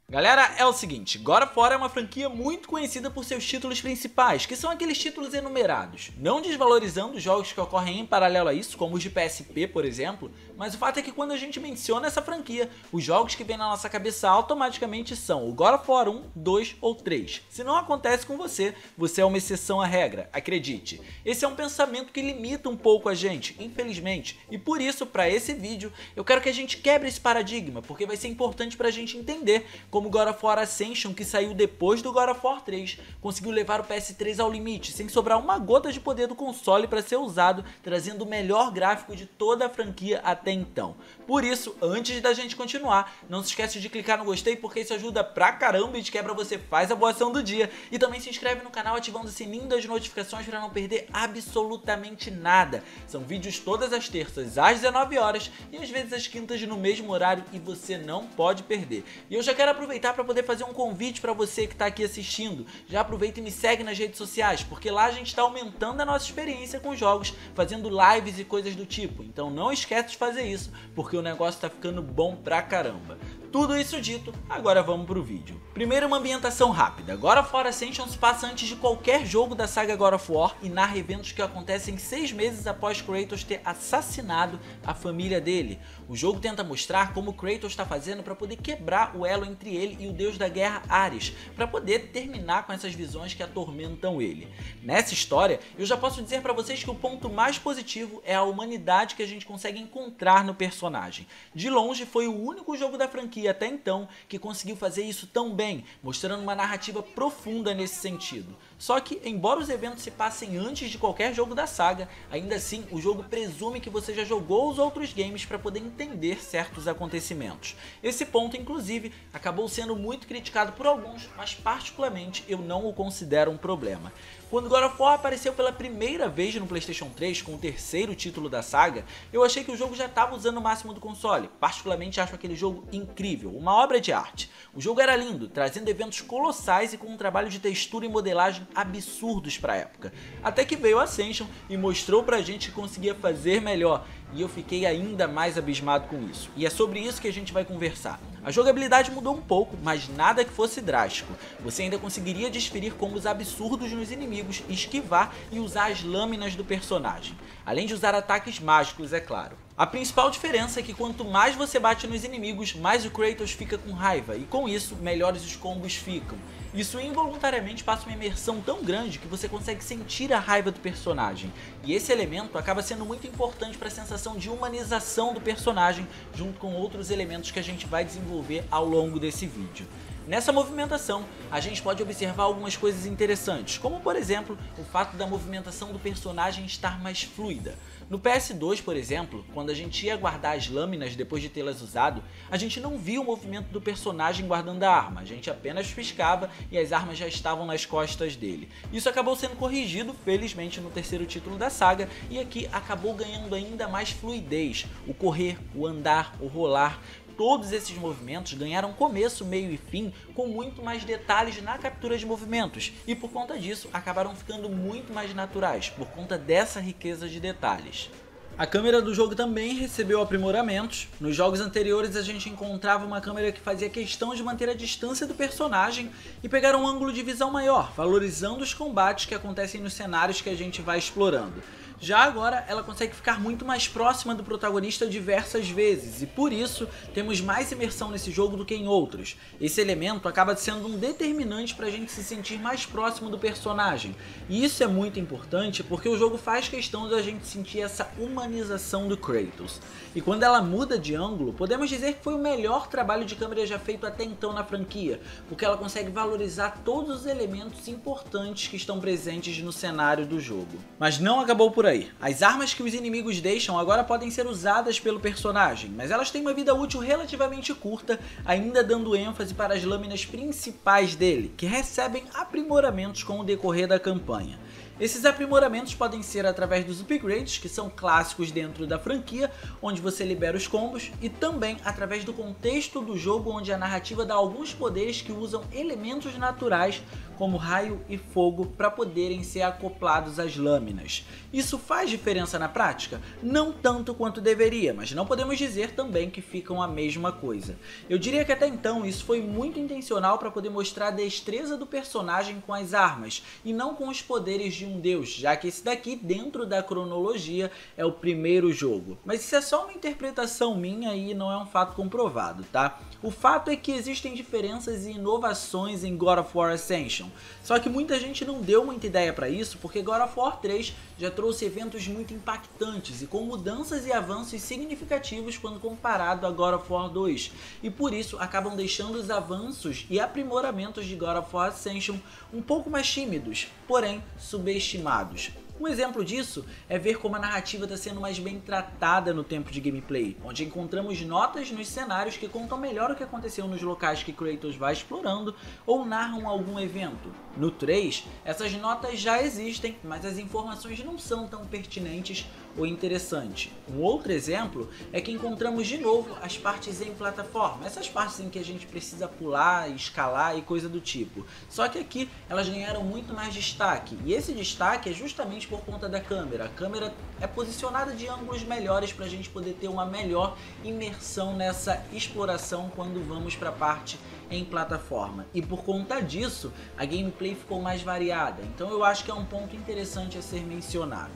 Galera, é o seguinte, God of War é uma franquia muito conhecida por seus títulos principais, que são aqueles títulos enumerados, não desvalorizando os jogos que ocorrem em paralelo a isso, como os de PSP, por exemplo, mas o fato é que quando a gente menciona essa franquia, os jogos que vêm na nossa cabeça automaticamente são o God of War 1, 2 ou 3. Se não acontece com você, você é uma exceção à regra, acredite. Esse é um pensamento que limita um pouco a gente, infelizmente, e por isso, para esse vídeo, eu quero que a gente quebre esse paradigma, porque vai ser importante pra gente entender como God of War Ascension, que saiu depois do God of War 3, conseguiu levar o PS3 ao limite, sem sobrar uma gota de poder do console para ser usado, trazendo o melhor gráfico de toda a franquia até então. Por isso, antes da gente continuar, não se esquece de clicar no gostei, porque isso ajuda pra caramba e de quebra você faz a boa ação do dia. E também se inscreve no canal ativando o sininho das notificações para não perder absolutamente nada. São vídeos todas as terças às 19 horas e às vezes às quintas no mesmo horário e você não pode perder. E eu já quero aproveitar para poder fazer um convite para você que está aqui assistindo. Já aproveita e me segue nas redes sociais, porque lá a gente está aumentando a nossa experiência com jogos, fazendo lives e coisas do tipo. Então não esquece de fazer isso, porque o negócio está ficando bom pra caramba. Tudo isso dito, agora vamos pro vídeo. Primeiro, uma ambientação rápida. God of War Ascension se passa antes de qualquer jogo da saga God of War e narra eventos que acontecem 6 meses após Kratos ter assassinado a família dele. O jogo tenta mostrar como Kratos está fazendo para poder quebrar o elo entre ele e o deus da guerra Ares, para poder terminar com essas visões que atormentam ele. Nessa história, eu já posso dizer para vocês que o ponto mais positivo é a humanidade que a gente consegue encontrar no personagem. De longe, foi o único jogo da franquia até então que conseguiu fazer isso tão bem, mostrando uma narrativa profunda nesse sentido. Só que, embora os eventos se passem antes de qualquer jogo da saga, ainda assim o jogo presume que você já jogou os outros games para poder entender certos acontecimentos. Esse ponto, inclusive, acabou sendo muito criticado por alguns, mas particularmente eu não o considero um problema. Quando God of War apareceu pela primeira vez no PlayStation 3 com o terceiro título da saga, eu achei que o jogo já estava usando o máximo do console. Particularmente acho aquele jogo incrível, uma obra de arte. O jogo era lindo, trazendo eventos colossais e com um trabalho de textura e modelagem absurdos para a época. Até que veio Ascension e mostrou pra gente que conseguia fazer melhor, e eu fiquei ainda mais abismado com isso. E é sobre isso que a gente vai conversar. A jogabilidade mudou um pouco, mas nada que fosse drástico. Você ainda conseguiria desferir combos absurdos nos inimigos, esquivar e usar as lâminas do personagem. Além de usar ataques mágicos, é claro. A principal diferença é que quanto mais você bate nos inimigos, mais o Kratos fica com raiva, e com isso, melhores os combos ficam. Isso involuntariamente passa uma imersão tão grande que você consegue sentir a raiva do personagem, e esse elemento acaba sendo muito importante para a sensação de humanização do personagem, junto com outros elementos que a gente vai desenvolver ao longo desse vídeo. Nessa movimentação, a gente pode observar algumas coisas interessantes, como por exemplo, o fato da movimentação do personagem estar mais fluida. No PS2, por exemplo, quando a gente ia guardar as lâminas depois de tê-las usado, a gente não via o movimento do personagem guardando a arma, a gente apenas piscava e as armas já estavam nas costas dele. Isso acabou sendo corrigido, felizmente, no terceiro título da saga, e aqui acabou ganhando ainda mais fluidez, o correr, o andar, o rolar. Todos esses movimentos ganharam começo, meio e fim com muito mais detalhes na captura de movimentos e por conta disso acabaram ficando muito mais naturais, por conta dessa riqueza de detalhes. A câmera do jogo também recebeu aprimoramentos. Nos jogos anteriores a gente encontrava uma câmera que fazia questão de manter a distância do personagem e pegar um ângulo de visão maior, valorizando os combates que acontecem nos cenários que a gente vai explorando. Já agora, ela consegue ficar muito mais próxima do protagonista diversas vezes, e por isso temos mais imersão nesse jogo do que em outros. Esse elemento acaba sendo um determinante para a gente se sentir mais próximo do personagem, e isso é muito importante porque o jogo faz questão da gente sentir essa humanização do Kratos. E quando ela muda de ângulo, podemos dizer que foi o melhor trabalho de câmera já feito até então na franquia, porque ela consegue valorizar todos os elementos importantes que estão presentes no cenário do jogo. Mas não acabou por aí. As armas que os inimigos deixam agora podem ser usadas pelo personagem, mas elas têm uma vida útil relativamente curta, ainda dando ênfase para as lâminas principais dele, que recebem aprimoramentos com o decorrer da campanha. Esses aprimoramentos podem ser através dos upgrades, que são clássicos dentro da franquia, onde você libera os combos, e também através do contexto do jogo, onde a narrativa dá alguns poderes que usam elementos naturais, como raio e fogo, para poderem ser acoplados às lâminas. Isso faz diferença na prática? Não tanto quanto deveria, mas não podemos dizer também que ficam a mesma coisa. Eu diria que até então isso foi muito intencional para poder mostrar a destreza do personagem com as armas, e não com os poderes de um deus, já que esse daqui, dentro da cronologia, é o primeiro jogo. Mas isso é só uma interpretação minha e não é um fato comprovado, tá? O fato é que existem diferenças e inovações em God of War Ascension, só que muita gente não deu muita ideia para isso, porque God of War 3 já trouxe eventos muito impactantes e com mudanças e avanços significativos quando comparado a God of War 2, e por isso acabam deixando os avanços e aprimoramentos de God of War Ascension um pouco mais tímidos, porém subestimados. Um exemplo disso é ver como a narrativa está sendo mais bem tratada no tempo de gameplay, onde encontramos notas nos cenários que contam melhor o que aconteceu nos locais que Kratos vai explorando ou narram algum evento. No 3, essas notas já existem, mas as informações não são tão pertinentes ou interessantes. Um outro exemplo é que encontramos de novo as partes em plataforma, essas partes em que a gente precisa pular, escalar e coisa do tipo. Só que aqui elas ganharam muito mais destaque, e esse destaque é justamente por conta da câmera. A câmera é posicionada de ângulos melhores para a gente poder ter uma melhor imersão nessa exploração quando vamos para a parte em plataforma, e por conta disso a gameplay ficou mais variada, então eu acho que é um ponto interessante a ser mencionado.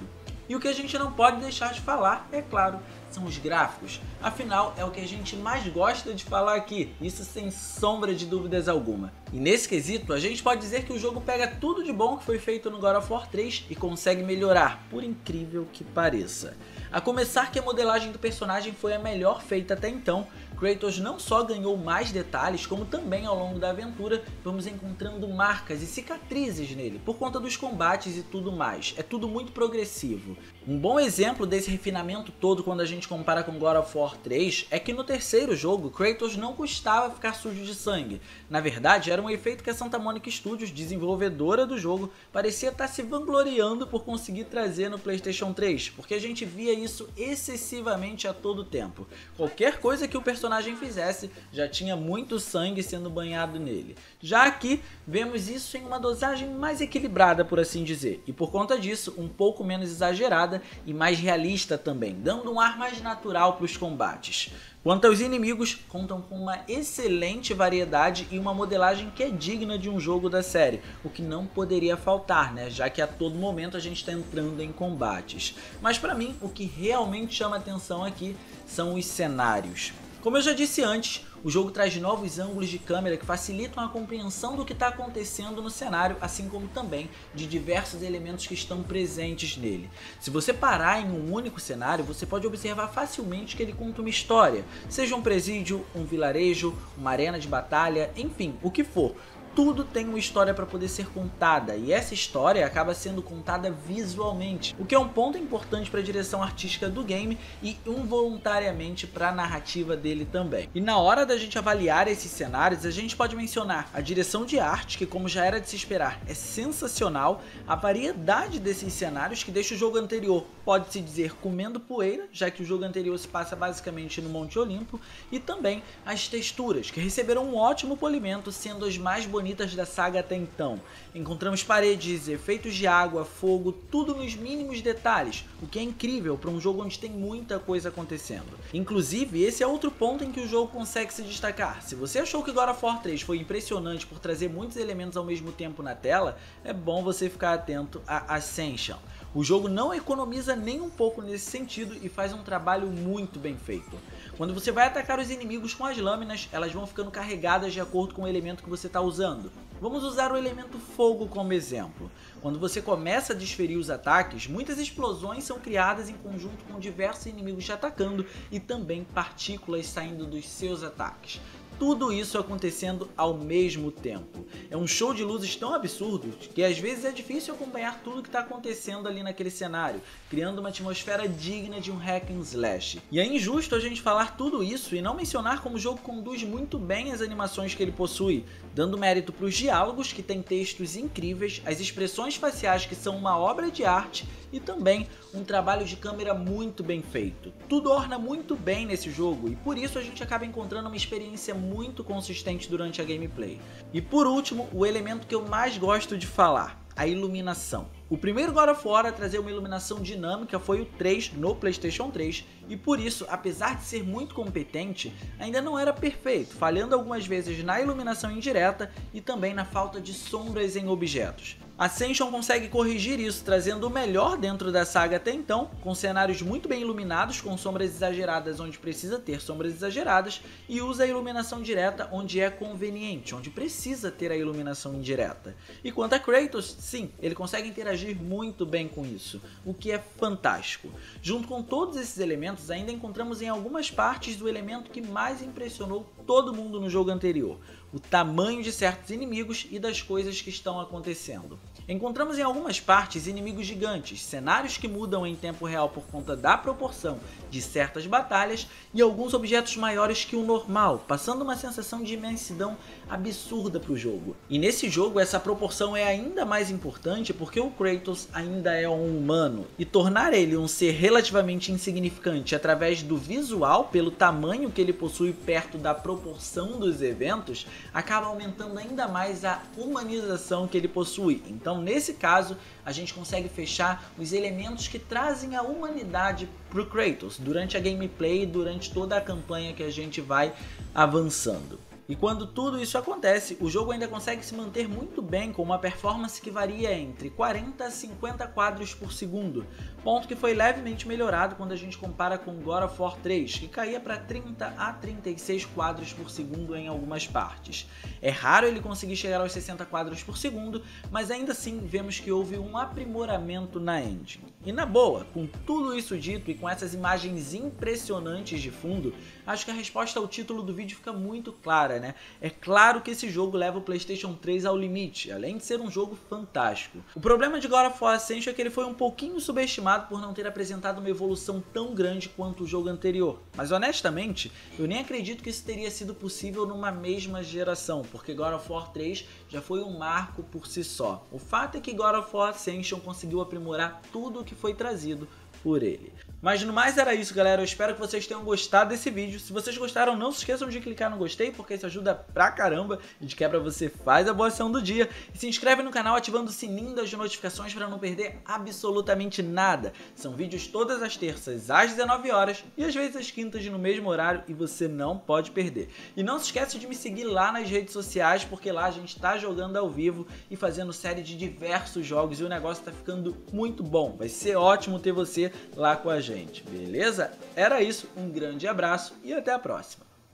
E o que a gente não pode deixar de falar, é claro, são os gráficos. Afinal, é o que a gente mais gosta de falar aqui, isso sem sombra de dúvidas alguma. E nesse quesito, a gente pode dizer que o jogo pega tudo de bom que foi feito no God of War 3 e consegue melhorar, por incrível que pareça. A começar que a modelagem do personagem foi a melhor feita até então. Kratos não só ganhou mais detalhes, como também ao longo da aventura vamos encontrando marcas e cicatrizes nele, por conta dos combates e tudo mais. É tudo muito progressivo. Um bom exemplo desse refinamento todo quando a gente compara com God of War 3 é que no terceiro jogo, Kratos não custava ficar sujo de sangue. Na verdade, era um efeito que a Santa Monica Studios, desenvolvedora do jogo, parecia estar se vangloriando por conseguir trazer no PlayStation 3, porque a gente via isso excessivamente a todo tempo. Qualquer coisa que o personagem fizesse, já tinha muito sangue sendo banhado nele. Já aqui, vemos isso em uma dosagem mais equilibrada, por assim dizer, e por conta disso, um pouco menos exagerada e mais realista também, dando um ar mais natural para os combates. Quanto aos inimigos, contam com uma excelente variedade e uma modelagem que é digna de um jogo da série, o que não poderia faltar, né? Já que a todo momento a gente está entrando em combates. Mas para mim, o que realmente chama atenção aqui são os cenários. Como eu já disse antes, o jogo traz novos ângulos de câmera que facilitam a compreensão do que está acontecendo no cenário, assim como também de diversos elementos que estão presentes nele. Se você parar em um único cenário, você pode observar facilmente que ele conta uma história, seja um presídio, um vilarejo, uma arena de batalha, enfim, o que for. Tudo tem uma história para poder ser contada, e essa história acaba sendo contada visualmente, o que é um ponto importante para a direção artística do game e involuntariamente para a narrativa dele também. E na hora da gente avaliar esses cenários, a gente pode mencionar a direção de arte, que como já era de se esperar, é sensacional, a variedade desses cenários que deixa o jogo anterior, pode-se dizer, comendo poeira, já que o jogo anterior se passa basicamente no Monte Olimpo, e também as texturas, que receberam um ótimo polimento, sendo as mais bonitas da saga até então. Encontramos paredes, efeitos de água, fogo, tudo nos mínimos detalhes, o que é incrível para um jogo onde tem muita coisa acontecendo. Inclusive, esse é outro ponto em que o jogo consegue se destacar. Se você achou que God of War 3 foi impressionante por trazer muitos elementos ao mesmo tempo na tela, é bom você ficar atento a Ascension. O jogo não economiza nem um pouco nesse sentido e faz um trabalho muito bem feito. Quando você vai atacar os inimigos com as lâminas, elas vão ficando carregadas de acordo com o elemento que você está usando. Vamos usar o elemento fogo como exemplo. Quando você começa a desferir os ataques, muitas explosões são criadas em conjunto com diversos inimigos te atacando e também partículas saindo dos seus ataques. tudo isso acontecendo ao mesmo tempo. É um show de luzes tão absurdo que às vezes é difícil acompanhar tudo que está acontecendo ali naquele cenário, criando uma atmosfera digna de um hack and slash. E é injusto a gente falar tudo isso e não mencionar como o jogo conduz muito bem as animações que ele possui, dando mérito para os diálogos, que tem textos incríveis, as expressões faciais, que são uma obra de arte, e também um trabalho de câmera muito bem feito. Tudo orna muito bem nesse jogo e por isso a gente acaba encontrando uma experiência muito consistente durante a gameplay. E por último, o elemento que eu mais gosto de falar: a iluminação. O primeiro God of War a trazer uma iluminação dinâmica foi o 3 no PlayStation 3 e por isso, apesar de ser muito competente, ainda não era perfeito, falhando algumas vezes na iluminação indireta e também na falta de sombras em objetos. Ascension consegue corrigir isso, trazendo o melhor dentro da saga até então, com cenários muito bem iluminados, com sombras exageradas onde precisa ter sombras exageradas, e usa a iluminação direta onde é conveniente, onde precisa ter a iluminação indireta. E quanto a Kratos, sim, ele consegue interagir muito bem com isso, o que é fantástico. Junto com todos esses elementos, ainda encontramos em algumas partes o elemento que mais impressionou todo mundo no jogo anterior: o tamanho de certos inimigos e das coisas que estão acontecendo. Encontramos em algumas partes inimigos gigantes, cenários que mudam em tempo real por conta da proporção de certas batalhas e alguns objetos maiores que o normal, passando uma sensação de imensidão absurda para o jogo. E nesse jogo essa proporção é ainda mais importante porque o Kratos ainda é um humano, e tornar ele um ser relativamente insignificante através do visual, pelo tamanho que ele possui perto da proporção dos eventos, acaba aumentando ainda mais a humanização que ele possui. Então, nesse caso, a gente consegue fechar os elementos que trazem a humanidade pro Kratos durante a gameplay e durante toda a campanha que a gente vai avançando. E quando tudo isso acontece, o jogo ainda consegue se manter muito bem com uma performance que varia entre 40 a 50 quadros por segundo, ponto que foi levemente melhorado quando a gente compara com God of War 3, que caía para 30 a 36 quadros por segundo em algumas partes. É raro ele conseguir chegar aos 60 quadros por segundo, mas ainda assim vemos que houve um aprimoramento na engine. E na boa, com tudo isso dito e com essas imagens impressionantes de fundo, acho que a resposta ao título do vídeo fica muito clara, né? É claro que esse jogo leva o PlayStation 3 ao limite, além de ser um jogo fantástico. O problema de God of War Ascension é que ele foi um pouquinho subestimado por não ter apresentado uma evolução tão grande quanto o jogo anterior. Mas honestamente, eu nem acredito que isso teria sido possível numa mesma geração, porque God of War 3 já foi um marco por si só. O fato é que God of War Ascension conseguiu aprimorar tudo o que foi trazido por ele. Mas no mais era isso, galera. Eu espero que vocês tenham gostado desse vídeo. Se vocês gostaram, não se esqueçam de clicar no gostei, porque isso ajuda pra caramba. E de quebra você faz a boa ação do dia. E se inscreve no canal ativando o sininho das notificações para não perder absolutamente nada. São vídeos todas as terças às 19 horas e às vezes às quintas no mesmo horário, e você não pode perder. E não se esqueça de me seguir lá nas redes sociais, porque lá a gente tá jogando ao vivo e fazendo série de diversos jogos e o negócio tá ficando muito bom. Vai ser ótimo ter você lá com a gente, beleza? Era isso, um grande abraço e até a próxima.